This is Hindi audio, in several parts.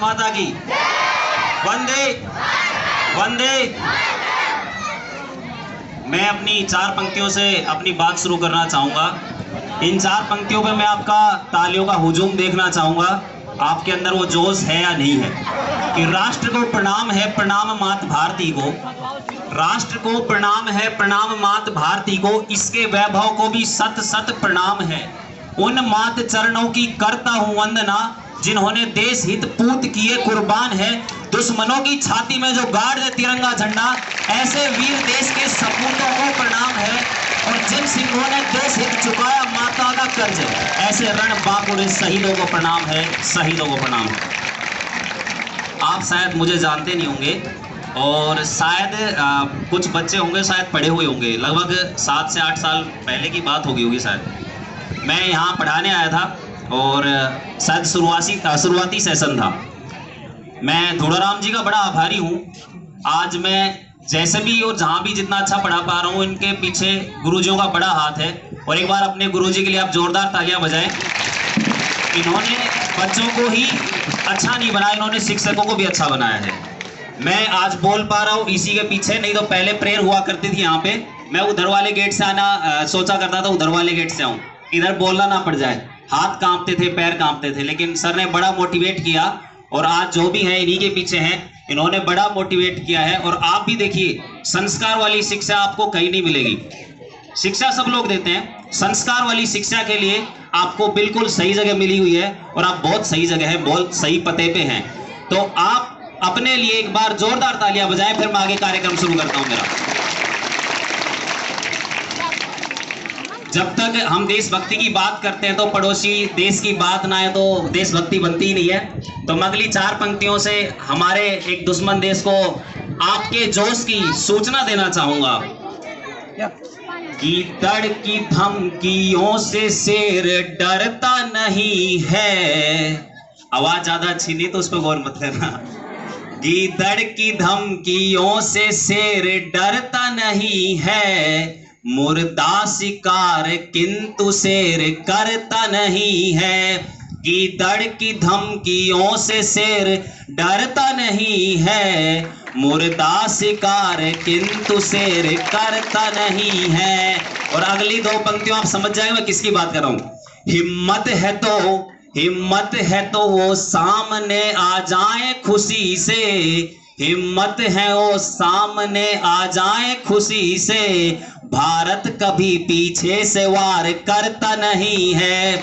माता की वंदे वंदे। मैं अपनी 4 पंक्तियों से अपनी बात शुरू करना चाहूंगा। इन 4 पंक्तियों पे मैं आपका तालियों का हुजूम देखना चाहूंगा, आपके अंदर वो जोश है या नहीं है। कि राष्ट्र को प्रणाम है, प्रणाम मात भारती को, राष्ट्र को प्रणाम है, प्रणाम मात भारती को, इसके वैभव को भी सत सत प्रणाम है। उन मात चरणों की करता हूं वंदना, जिन्होंने देश हित पूत किए कुर्बान है। दुश्मनों की छाती में जो गाड़ दे तिरंगा झंडा, ऐसे वीर देश के सपूतों को प्रणाम है। और जिन सिंहों ने देश हित चुकाया माता का कर्ज, ऐसे रण बांकुरे शहीदों को प्रणाम है, शहीदों को प्रणाम है। आप शायद मुझे जानते नहीं होंगे और शायद कुछ बच्चे होंगे शायद पढ़े हुए होंगे, लगभग 7 से 8 साल पहले की बात होगी शायद। मैं यहाँ पढ़ाने आया था और शायद शुरुआती सेशन था। मैं धूड़ाराम जी का बड़ा आभारी हूँ। आज मैं जैसे भी और जहाँ भी जितना अच्छा पढ़ा पा रहा हूँ, इनके पीछे गुरुजियों का बड़ा हाथ है। और एक बार अपने गुरुजी के लिए आप जोरदार तालियां बजाएं। इन्होंने बच्चों को ही अच्छा नहीं बनाया, इन्होंने शिक्षकों को भी अच्छा बनाया है। मैं आज बोल पा रहा हूँ इसी के पीछे, नहीं तो पहले प्रेयर हुआ करती थी यहाँ पे। मैं उधर वाले गेट से आना सोचा करता था, उधर वाले गेट से आऊँ, इधर बोलना ना पड़ जाए। हाथ कांपते थे, पैर कांपते थे, लेकिन सर ने बड़ा मोटिवेट किया और आज जो भी है इन्हीं के पीछे हैं। इन्होंने बड़ा मोटिवेट किया है। और आप भी देखिए, संस्कार वाली शिक्षा आपको कहीं नहीं मिलेगी। शिक्षा सब लोग देते हैं, संस्कार वाली शिक्षा के लिए आपको बिल्कुल सही जगह मिली हुई है और आप बहुत सही जगह है, बहुत सही पते पे हैं। तो आप अपने लिए एक बार जोरदार तालियां बजाएं, फिर मैं आगे कार्यक्रम शुरू करता हूं मेरा। जब तक हम देशभक्ति की बात करते हैं तो पड़ोसी देश की बात ना है तो देशभक्ति बनती ही नहीं है। तो मैं अगली 4 पंक्तियों से हमारे एक दुश्मन देश को आपके जोश की सूचना देना चाहूंगा। कि तड़ की धमकियों से शेर डरता नहीं है। आवाज ज्यादा छीनी तो उस पर गौर मत करना। कि तड़ की धमकियों से शेर डरता नहीं है, मुर्दा शिकार किंतु शेर करता नहीं है। गीदड़ की धमकियों से शेर डरता नहीं है, मुर्दा शिकार किंतु शेर करता नहीं है। और अगली 2 पंक्तियों आप समझ जाएंगे मैं किसकी बात कर रहा हूं। हिम्मत है तो वो सामने आ जाए खुशी से, हिम्मत है वो सामने आ जाए खुशी से, भारत कभी पीछे से वार करता नहीं है।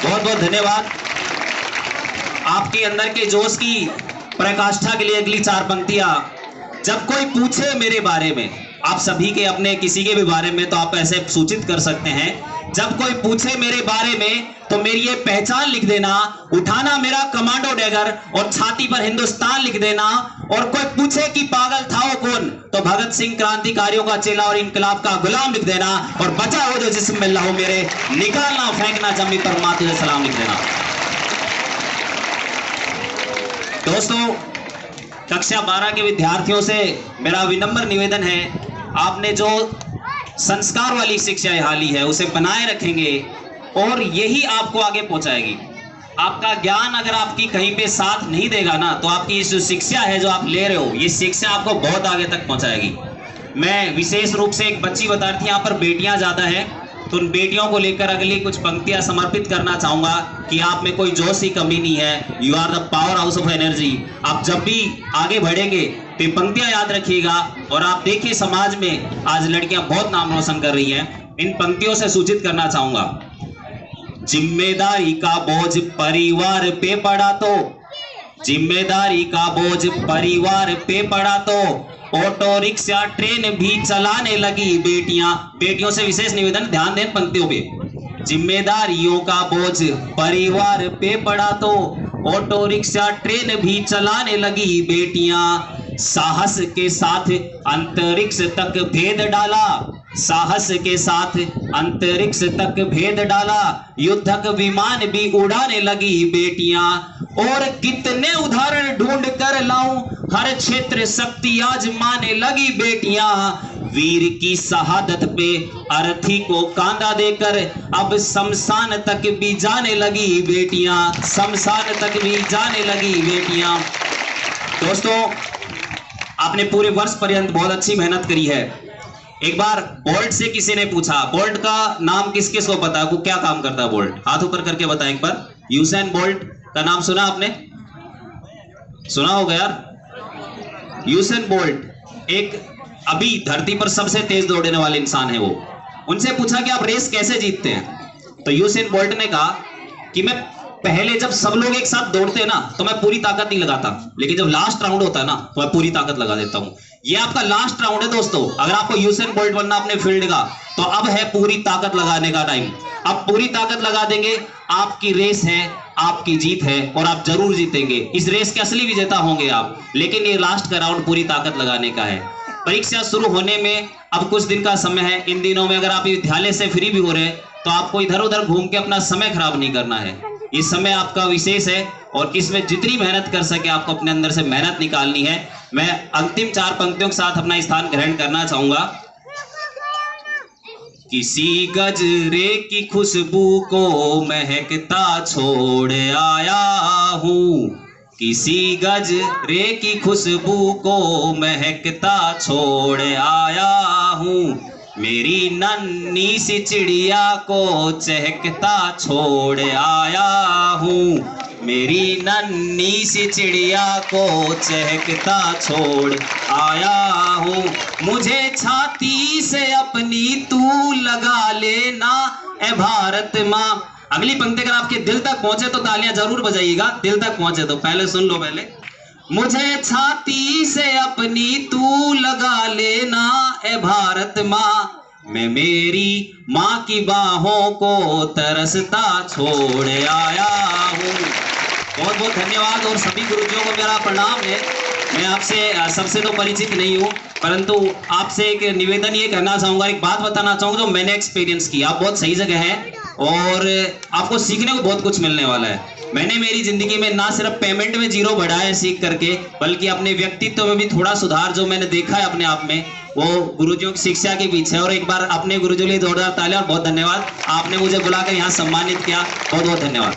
बहुत बहुत धन्यवाद। आपके अंदर के जोश की प्रकाष्ठा के लिए अगली 4 पंक्तियां। जब कोई पूछे मेरे बारे में, आप सभी के अपने किसी के भी बारे में तो आप ऐसे सूचित कर सकते हैं। जब कोई पूछे मेरे बारे में तो मेरी ये पहचान लिख देना, उठाना मेरा कमांडो डैगर और छाती पर हिंदुस्तान लिख देना। और कोई पूछे कि पागल था वो कौन, तो भगत सिंह क्रांतिकारियों का चेला और इंकलाब का गुलाम लिख देना। और बचा हो जो जिस्म में लहू मेरे, निकालना फेंकना जमी पर माँ तुझे सलाम लिख देना। दोस्तों, कक्षा 12 के विद्यार्थियों से मेरा विनम्र निवेदन है, आपने जो संस्कार वाली शिक्षा यहाँ ली है उसे बनाए रखेंगे और यही आपको आगे पहुंचाएगी। आपका ज्ञान अगर आपकी कहीं पे साथ नहीं देगा ना, तो आपकी जो शिक्षा है जो आप ले रहे हो, ये शिक्षा आपको बहुत आगे तक पहुंचाएगी। मैं विशेष रूप से एक बच्ची बता रही थी, यहाँ पर बेटियां ज्यादा है, तो उन बेटियों को लेकर अगली कुछ पंक्तियां समर्पित करना चाहूंगा कि आप में कोई जोश की कमी नहीं है। You are the power house of energy. आप जब भी आगे बढ़ेंगे तो पंक्तियां याद रखिएगा। और आप देखिए, समाज में आज लड़कियां बहुत नाम रोशन कर रही हैं। इन पंक्तियों से सूचित करना चाहूंगा। जिम्मेदारी का बोझ परिवार पे पड़ा तो, जिम्मेदारी का बोझ परिवार पे पड़ा तो, ऑटो रिक्शा ट्रेन भी चलाने लगी बेटियां। बेटियों से विशेष निवेदन, ध्यान दें पंक्तियों पे। जिम्मेदारियों का बोझ परिवार पे पड़ा तो, ऑटो रिक्शा ट्रेन भी चलाने लगी बेटियां। साहस के साथ अंतरिक्ष तक भेद डाला, साहस के साथ अंतरिक्ष तक भेद डाला, युद्धक विमान भी उड़ाने लगी बेटियां। और कितने उदाहरण ढूंढ कर लाऊं, हर क्षेत्र शक्ति आजमाने लगी बेटियां। वीर की शहादत पे अर्थी को कांधा देकर अब शमशान तक भी जाने लगी बेटियां, शमशान तक भी जाने लगी बेटियां। दोस्तों, आपने पूरे वर्ष पर्यंत बहुत अच्छी मेहनत करी है। एक बार बोल्ट से किसी ने पूछा, बोल्ट का नाम किस किस को पता है, वो क्या काम करता है बोल्ट? हाथ ऊपर करके बताएं एक बार। यूसेन बोल्ट का नाम सुना आपने? सुना होगा यार। यूसेन बोल्ट एक अभी धरती पर सबसे तेज दौड़ने वाले इंसान है वो। उनसे पूछा कि आप रेस कैसे जीतते हैं, तो यूसेन बोल्ट ने कहा कि मैं पहले जब सब लोग एक साथ दौड़ते हैं ना तो मैं पूरी ताकत नहीं लगाता, लेकिन जब लास्ट राउंड होता है ना तो मैं पूरी ताकत लगा देता हूं। ये आपका लास्ट राउंड है दोस्तों। अगर आपको यूसेन बोल्ट बनना अपने फील्ड का, तो अब है पूरी ताकत लगाने का टाइम। अब पूरी ताकत लगा देंगे, आपकी रेस है, आपकी जीत है और आप जरूर जीतेंगे। इस रेस के असली विजेता होंगे आप, लेकिन ये लास्ट का राउंड पूरी ताकत लगाने का है। परीक्षा शुरू होने में अब कुछ दिन का समय है। इन दिनों में अगर आप विद्यालय से फ्री भी हो रहे हैं तो आपको इधर उधर घूम के अपना समय खराब नहीं करना है। ये समय आपका विशेष है और इसमें जितनी मेहनत कर सके आपको अपने अंदर से मेहनत निकालनी है। मैं अंतिम 4 पंक्तियों के साथ अपना स्थान ग्रहण करना चाहूंगा। किसी गजरे की खुशबू को महकता छोड़ आया हूँ, किसी गजरे की खुशबू को महकता छोड़ आया हूँ, मेरी नन्ही सी चिड़िया को चहकता छोड़ आया हूँ, मेरी नन्ही सी चिड़िया को चहकता छोड़ आया हूँ। मुझे छाती से अपनी तू लगा लेना ए भारत माँ। अगली पंक्ति अगर आपके दिल तक पहुंचे तो तालियां जरूर बजाइएगा। दिल तक पहुंचे तो पहले सुन लो। पहले मुझे छाती से अपनी तू लगा लेना ए भारत माँ, मैं मेरी माँ की बाहों को तरसता छोड़ आया हूँ। बहुत बहुत धन्यवाद और सभी गुरुजियों को मेरा प्रणाम है। मैं आपसे सबसे तो परिचित नहीं हूँ, परंतु आपसे एक निवेदन ये करना चाहूँगा, एक बात बताना चाहूँगा जो मैंने एक्सपीरियंस की। आप बहुत सही जगह हैं और आपको सीखने को बहुत कुछ मिलने वाला है। मैंने मेरी जिंदगी में ना सिर्फ पेमेंट में 0 बढ़ाया है सीख करके, बल्कि अपने व्यक्तित्व में भी थोड़ा सुधार जो मैंने देखा है अपने आप में, वो गुरुजियों की शिक्षा के पीछे। और एक बार अपने गुरुजियों के लिए जोरदार तालियां और बहुत धन्यवाद। आपने मुझे बुलाकर यहाँ सम्मानित किया, बहुत बहुत धन्यवाद।